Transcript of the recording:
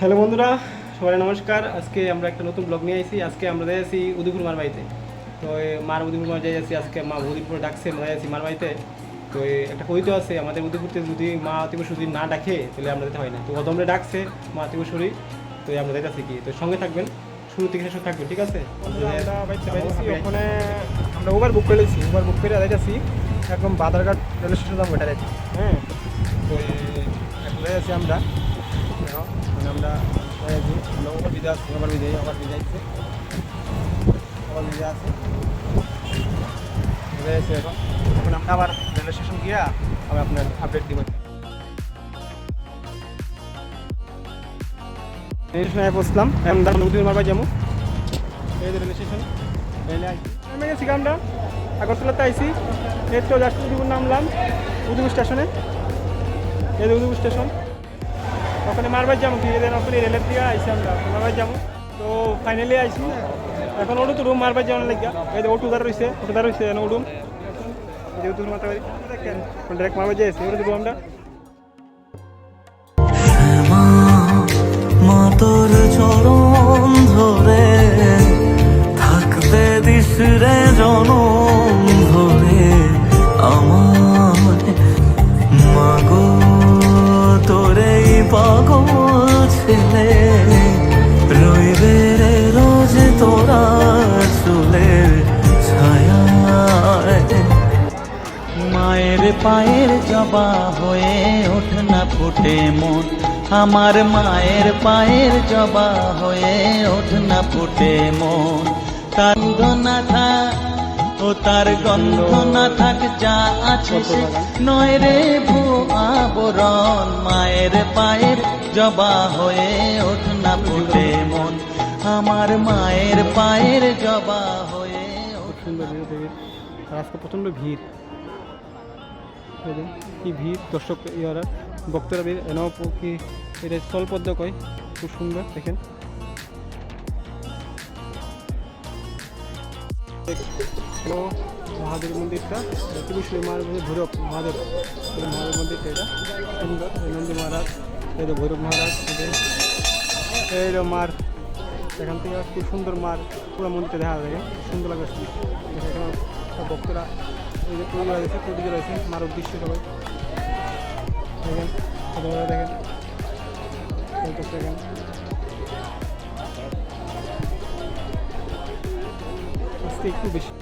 Hello বন্ধুরা, সবাই নমস্কার। আজকে আমরা একটা নতুন ব্লগ নিয়ে আসি। আজকে আমরা যাইছি উদয়পুর মার বাড়িতে। তো মার উদয়পুর মার যাই আছি আজকে। মা উদয়পুরে ডাকছে, যাই আছি মার বাড়িতে। তো একটা কইতে আছে আমাদের উদয়পুরতে, যদি মা ত্রিপুরেশ্বরী না ডাকে তাহলে আমরা যেতে হয় না। তো অদমরে ডাকছে মা ত্রিপুরেশ্বরী, তো আমরা যাইতেছি কি। তো সঙ্গে থাকবেন, শুরু থেকে শেষ থাকবেন, ঠিক আছে? ওখানে আমরা উবার বুক করে নিয়েছি, উবার বুক করে যাইতেছি একদম বাদারঘাট রেল স্টেশন যাবো এটা। হ্যাঁ, তো এখন যাইতেছি আমরা। মানে আমরা ওভার ভিজা আছে, ওভার ভিজা আছে, ওভার ভিজা আছে। এখন এখন আমরা আবার রেল স্টেশন গিয়া আবার আপনার আপডেট দিব। রেল স্টেশনে বসলাম, এখন উদয়পুর মারবা যাবো। এই যে রেল স্টেশন, রেলে আইসি, নেমে গেছি আমরা আগরতলাতে আইসি। এই তো জাস্ট উদয়পুর নামলাম, উদয়পুর স্টেশনে। এই যে উদয়পুর স্টেশন, ওখানে মারবার যাবো কি, ওখানে রেলের দিয়ে আইসি আমরা মারবার যাবো। তো ফাইনালি আইসি, এখন ওটু তো রুম মারবার যাওয়ার লাগিয়া। এই যে ওটুদার রয়েছে, উডুম যেহেতু মাথা বাড়ি দেখেন ডাইরেক্ট মারবার যাইছি। ওটু রুম আমরা তোর চরণ ধরে থাকতে দিস রে জনম ধরে আমার মাগো, তোরে পাগল ছেলে রইবে রে রোজ তোরা চুলের ছায়া। মায়ের পায়ের জবা হয়ে ওঠ না ফুটে মন, আমার মায়ের পায়ের জবা হয়ে ওঠ না ফুটে মন। তার গন্ধ না থাক, ও তার গন্ধ না থাক, যা আছে নয় রে ভূ আবরণ। মায়ের পায়ের জবা হয়ে ওঠ না ফুটে মন, আমার মায়ের পায়ের জবা হয়ে। খুব সুন্দর ভিড়, আজকে প্রচণ্ড ভিড়। কি ভিড়, দর্শক ইয়ারা ভক্তরা ভিড় এনাও কি এটা স্থলপদ্ম কয়, খুব সুন্দর দেখেন। মহাদেব মন্দিরটা ত্রিপুরেশ্বরী মার ভৈরব মহাদেব মন্দিরটা, এটা সুন্দর। নন্দী মহারাজ, এই যে ভৈরব মহারাজ, এই মার এখান থেকে খুব সুন্দর মার পুরো মন্দিরটা দেখা যায়, সুন্দর লাগে। এখানে সব ভক্তরা এই যে পুজো রয়েছে, পুজো রয়েছে মার উদ্দেশ্যে সবাই দেখেন, দেখেন দেখেন আজকে একটু বেশি।